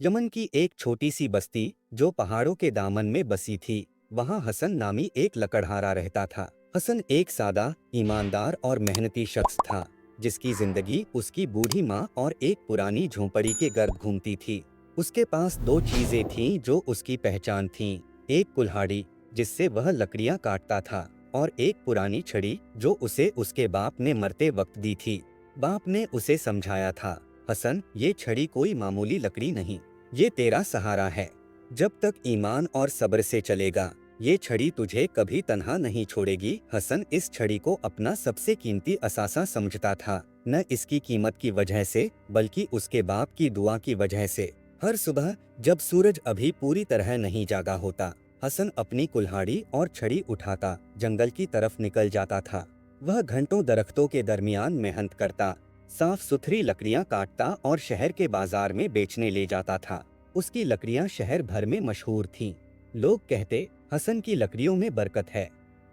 Yemen की एक छोटी सी बस्ती जो पहाड़ों के दामन में बसी थी, वहाँ हसन नामी एक लकड़हारा रहता था। हसन एक सादा, ईमानदार और मेहनती शख्स था, जिसकी जिंदगी उसकी बूढ़ी माँ और एक पुरानी झोंपड़ी के गर्द घूमती थी। उसके पास दो चीजें थीं जो उसकी पहचान थीं, एक कुल्हाड़ी जिससे वह लकड़ियाँ काटता था, और एक पुरानी छड़ी जो उसे उसके बाप ने मरते वक्त दी थी। बाप ने उसे समझाया था, हसन, ये छड़ी कोई मामूली लकड़ी नहीं, ये तेरा सहारा है। जब तक ईमान और सब्र से चलेगा, ये छड़ी तुझे कभी तन्हा नहीं छोड़ेगी। हसन इस छड़ी को अपना सबसे कीमती असासा समझता था, न इसकी कीमत की वजह से, बल्कि उसके बाप की दुआ की वजह से। हर सुबह जब सूरज अभी पूरी तरह नहीं जागा होता, हसन अपनी कुल्हाड़ी और छड़ी उठाता जंगल की तरफ निकल जाता था। वह घंटों दरख्तों के दरमियान मेहनत करता, साफ सुथरी लकड़ियां काटता और शहर के बाजार में बेचने ले जाता था। उसकी लकड़ियां शहर भर में मशहूर थीं। लोग कहते, हसन की लकड़ियों में बरकत है,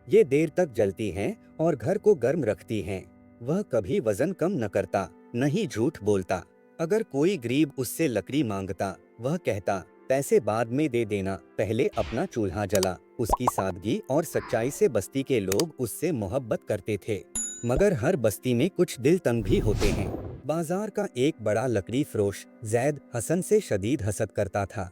ये देर तक जलती हैं और घर को गर्म रखती हैं। वह कभी वजन कम न करता, न ही झूठ बोलता। अगर कोई गरीब उससे लकड़ी मांगता, वह कहता, पैसे बाद में दे देना, पहले अपना चूल्हा जला। उसकी सादगी और सच्चाई से बस्ती के लोग उससे मोहब्बत करते थे। मगर हर बस्ती में कुछ दिल तंग भी होते हैं। बाजार का एक बड़ा लकड़ी फरोश जैद हसन से शदीद हसद करता था।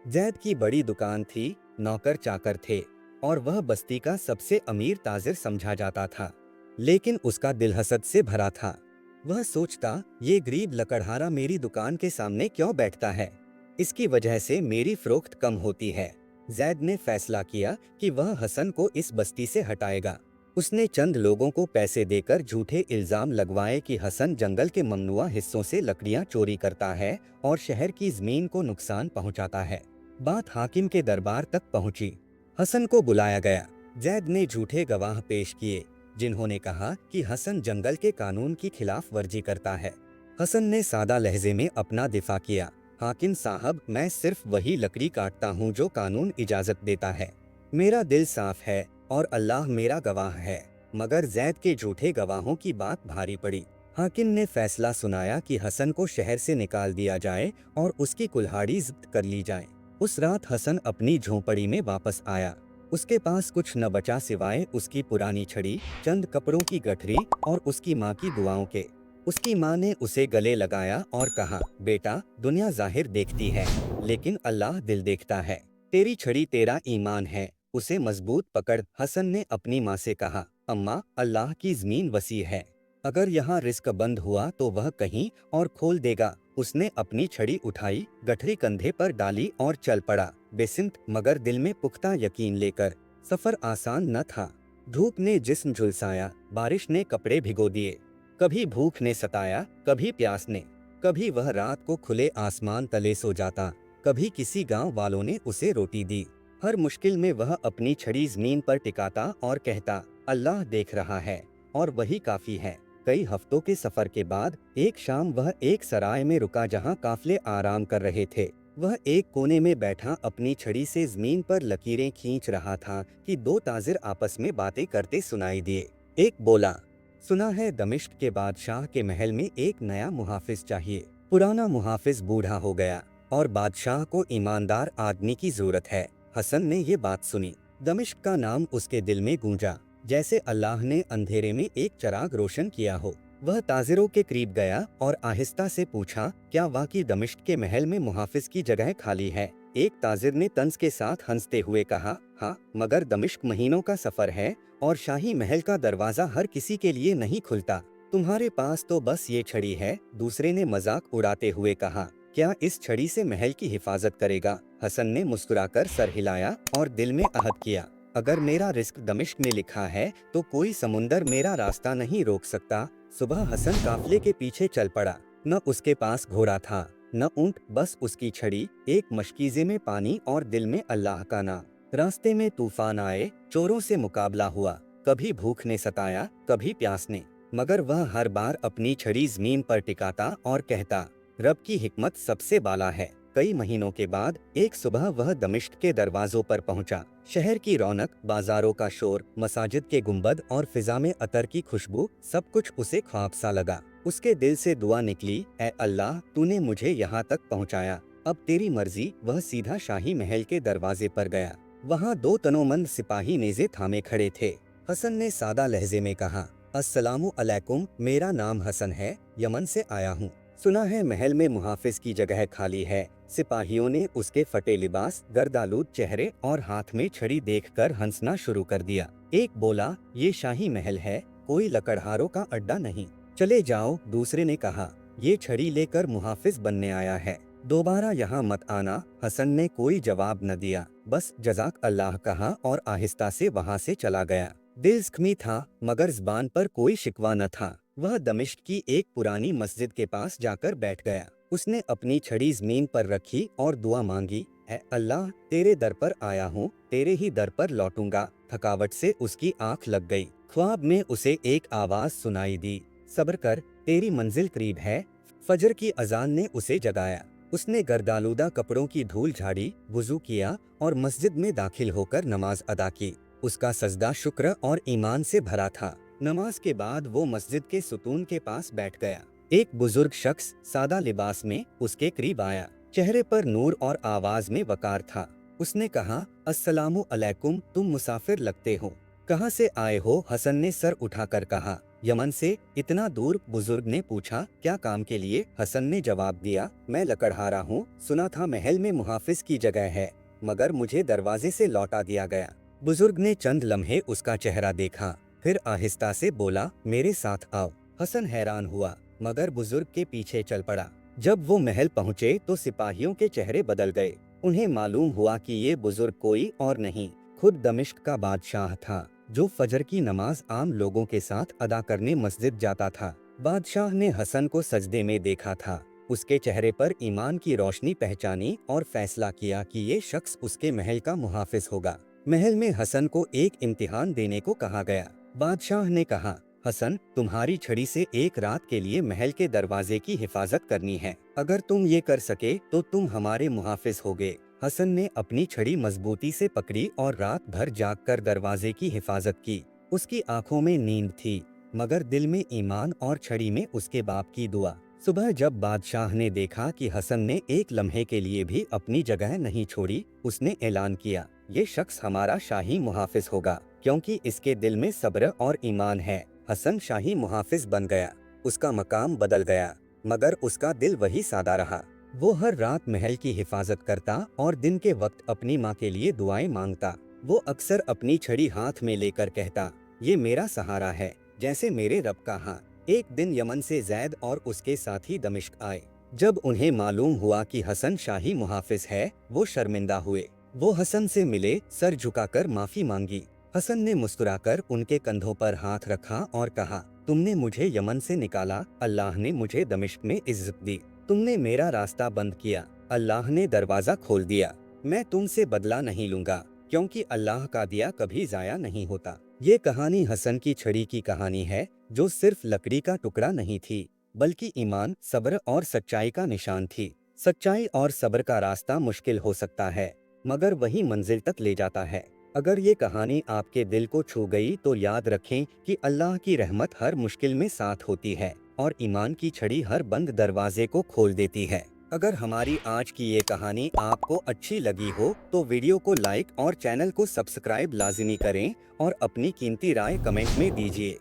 जैद की बड़ी दुकान थी, नौकर चाकर थे, और वह बस्ती का सबसे अमीर ताजिर समझा जाता था। लेकिन उसका दिल हसद से भरा था। वह सोचता, ये गरीब लकड़हारा मेरी दुकान के सामने क्यों बैठता है, इसकी वजह से मेरी फरोख्त कम होती है। जैद ने फैसला किया कि वह हसन को इस बस्ती से हटाएगा। उसने चंद लोगों को पैसे देकर झूठे इल्जाम लगवाए कि हसन जंगल के ममनुआ हिस्सों से लकड़ियां चोरी करता है और शहर की जमीन को नुकसान पहुंचाता है। बात हाकिम के दरबार तक पहुंची। हसन को बुलाया गया। जैद ने झूठे गवाह पेश किए, जिन्होंने कहा कि हसन जंगल के कानून की खिलाफ वर्जी करता है। हसन ने सादा लहजे में अपना दिफा किया, हाकिम साहब, मैं सिर्फ वही लकड़ी काटता हूँ जो कानून इजाजत देता है। मेरा दिल साफ है और अल्लाह मेरा गवाह है। मगर जैद के झूठे गवाहों की बात भारी पड़ी। हाकिम ने फैसला सुनाया कि हसन को शहर से निकाल दिया जाए और उसकी कुल्हाड़ी जब्त कर ली जाए। उस रात हसन अपनी झोंपड़ी में वापस आया। उसके पास कुछ न बचा सिवाय उसकी पुरानी छड़ी, चंद कपड़ों की गठरी और उसकी माँ की दुआओं के। उसकी माँ ने उसे गले लगाया और कहा, बेटा, दुनिया जाहिर देखती है, लेकिन अल्लाह दिल देखता है। तेरी छड़ी तेरा ईमान है, उसे मजबूत पकड़। हसन ने अपनी माँ से कहा, अम्मा, अल्लाह की जमीन वसी है, अगर यहाँ रिस्क बंद हुआ तो वह कहीं और खोल देगा। उसने अपनी छड़ी उठाई, गठरी कंधे पर डाली और चल पड़ा, बेसिंत मगर दिल में पुख्ता यकीन लेकर। सफर आसान न था। धूप ने जिस्म झुलसाया, बारिश ने कपड़े भिगो दिए, कभी भूख ने सताया, कभी प्यास ने। कभी वह रात को खुले आसमान तले सो जाता, कभी किसी गांव वालों ने उसे रोटी दी। हर मुश्किल में वह अपनी छड़ी जमीन पर टिकाता और कहता, अल्लाह देख रहा है और वही काफी है। कई हफ्तों के सफर के बाद एक शाम वह एक सराय में रुका जहां काफले आराम कर रहे थे। वह एक कोने में बैठा अपनी छड़ी से जमीन पर लकीरें खींच रहा था कि दो ताजिर आपस में बातें करते सुनाई दिए। एक बोला, सुना है दमिश्क के बादशाह के महल में एक नया मुहाफिज चाहिए। पुराना मुहाफिज बूढ़ा हो गया और बादशाह को ईमानदार आदमी की जरूरत है। हसन ने ये बात सुनी। दमिश्क का नाम उसके दिल में गूंजा, जैसे अल्लाह ने अंधेरे में एक चिराग रोशन किया हो। वह ताजिरों के करीब गया और आहिस्ता से पूछा, क्या वाकई दमिश्क के महल में मुहाफिज की जगह खाली है? एक ताजिर ने तंज के साथ हंसते हुए कहा, हाँ, मगर दमिश्क महीनों का सफर है और शाही महल का दरवाजा हर किसी के लिए नहीं खुलता। तुम्हारे पास तो बस ये छड़ी है। दूसरे ने मजाक उड़ाते हुए कहा, क्या इस छड़ी से महल की हिफाजत करेगा? हसन ने मुस्कुराकर सर हिलाया और दिल में अहद किया, अगर मेरा रिस्क दमिश्क में लिखा है तो कोई समुंदर मेरा रास्ता नहीं रोक सकता। सुबह हसन काफले के पीछे चल पड़ा। न उसके पास घोड़ा था, न ऊंट, बस उसकी छड़ी, एक मशकीजे में पानी और दिल में अल्लाह का नाम। रास्ते में तूफान आए, चोरों से मुकाबला हुआ, कभी भूख ने सताया, कभी प्यास ने, मगर वह हर बार अपनी छड़ी जमीन पर टिकाता और कहता, रब की हिकमत सबसे बाला है। कई महीनों के बाद एक सुबह वह दमिश्क के दरवाजों पर पहुंचा। शहर की रौनक, बाजारों का शोर, मसाजिद के गुंबद और फिजा में अतर की खुशबू, सब कुछ उसे ख्वाब सा लगा। उसके दिल से दुआ निकली, ऐ अल्लाह, तूने मुझे यहाँ तक पहुँचाया, अब तेरी मर्जी। वह सीधा शाही महल के दरवाजे पर गया। वहाँ 2 तनोमंद सिपाही नेज़े थामे खड़े थे। हसन ने सादा लहजे में कहा, अस्सलामु अलैकुम, मेरा नाम हसन है, यमन से आया हूँ। सुना है महल में मुहाफिज की जगह खाली है। सिपाहियों ने उसके फटे लिबास, गर्दालूद चेहरे और हाथ में छड़ी देखकर हंसना शुरू कर दिया। एक बोला, ये शाही महल है, कोई लकड़हारों का अड्डा नहीं। चले जाओ। दूसरे ने कहा, ये छड़ी लेकर मुहाफिज बनने आया है, दोबारा यहाँ मत आना। हसन ने कोई जवाब न दिया, बस जज़ाक अल्लाह कहा और आहिस्ता से वहाँ से चला गया। दिल ज़ख्मी था मगर ज़बान पर कोई शिकवा न था। वह दमिश्क की एक पुरानी मस्जिद के पास जाकर बैठ गया। उसने अपनी छड़ी ज़मीन पर रखी और दुआ मांगी, ऐ अल्लाह, तेरे दर पर आया हूँ, तेरे ही दर पर लौटूंगा। थकावट से उसकी आंख लग गई। ख्वाब में उसे एक आवाज़ सुनाई दी, सब्र कर, तेरी मंजिल करीब है। फजर की अजान ने उसे जगाया। उसने गर्दालूदा कपड़ों की धूल झाड़ी, वुज़ू किया और मस्जिद में दाखिल होकर नमाज अदा की। उसका सजदा शुक्र और ईमान से भरा था। नमाज के बाद वो मस्जिद के सुतून के पास बैठ गया। एक बुजुर्ग शख्स सादा लिबास में उसके करीब आया। चेहरे पर नूर और आवाज में वकार था। उसने कहा, अस्सलामु अलैकुम, तुम मुसाफिर लगते हो, कहाँ से आए हो? हसन ने सर उठाकर कहा, यमन से। इतना दूर? बुजुर्ग ने पूछा, क्या काम के लिए? हसन ने जवाब दिया, मैं लकड़हारा हूँ, सुना था महल में मुहाफिज की जगह है, मगर मुझे दरवाजे से लौटा दिया गया। बुजुर्ग ने चंद लम्हे उसका चेहरा देखा, फिर आहिस्ता से बोला, मेरे साथ आओ। हसन हैरान हुआ मगर बुजुर्ग के पीछे चल पड़ा। जब वो महल पहुँचे तो सिपाहियों के चेहरे बदल गए। उन्हें मालूम हुआ कि ये बुजुर्ग कोई और नहीं, खुद दमिश्क का बादशाह था, जो फजर की नमाज आम लोगों के साथ अदा करने मस्जिद जाता था। बादशाह ने हसन को सजदे में देखा था, उसके चेहरे पर ईमान की रोशनी पहचानी और फैसला किया कि ये शख्स उसके महल का मुहाफिज होगा। महल में हसन को एक इम्तिहान देने को कहा गया। बादशाह ने कहा, हसन, तुम्हारी छड़ी से एक रात के लिए महल के दरवाजे की हिफाजत करनी है। अगर तुम ये कर सके तो तुम हमारे मुहाफिज होगे। हसन ने अपनी छड़ी मजबूती से पकड़ी और रात भर जागकर दरवाजे की हिफाजत की। उसकी आंखों में नींद थी मगर दिल में ईमान और छड़ी में उसके बाप की दुआ। सुबह जब बादशाह ने देखा कि हसन ने एक लम्हे के लिए भी अपनी जगह नहीं छोड़ी, उसने ऐलान किया, ये शख्स हमारा शाही मुहाफिज होगा, क्योंकि इसके दिल में सब्र और ईमान है। हसन शाही मुहाफिज बन गया। उसका मकाम बदल गया मगर उसका दिल वही सादा रहा। वो हर रात महल की हिफाजत करता और दिन के वक्त अपनी माँ के लिए दुआएं मांगता। वो अक्सर अपनी छड़ी हाथ में लेकर कहता, ये मेरा सहारा है, जैसे मेरे रब का हाथ। एक दिन यमन से जैद और उसके साथी दमिश्क आए। जब उन्हें मालूम हुआ कि हसन शाही मुहाफिज है, वो शर्मिंदा हुए। वो हसन से मिले, सर झुकाकर माफी मांगी। हसन ने मुस्कुराकर उनके कंधों पर हाथ रखा और कहा, तुमने मुझे यमन से निकाला, अल्लाह ने मुझे दमिश्क में इज्जत दी। तुमने मेरा रास्ता बंद किया, अल्लाह ने दरवाजा खोल दिया। मैं तुमसे बदला नहीं लूंगा, क्योंकि अल्लाह का दिया कभी जाया नहीं होता। ये कहानी हसन की छड़ी की कहानी है, जो सिर्फ लकड़ी का टुकड़ा नहीं थी, बल्कि ईमान, सब्र और सच्चाई का निशान थी। सच्चाई और सब्र का रास्ता मुश्किल हो सकता है, मगर वही मंजिल तक ले जाता है। अगर ये कहानी आपके दिल को छू गई तो याद रखें कि अल्लाह की रहमत हर मुश्किल में साथ होती है और ईमान की छड़ी हर बंद दरवाजे को खोल देती है। अगर हमारी आज की ये कहानी आपको अच्छी लगी हो तो वीडियो को लाइक और चैनल को सब्सक्राइब लाजिमी करें और अपनी कीमती राय कमेंट में दीजिए।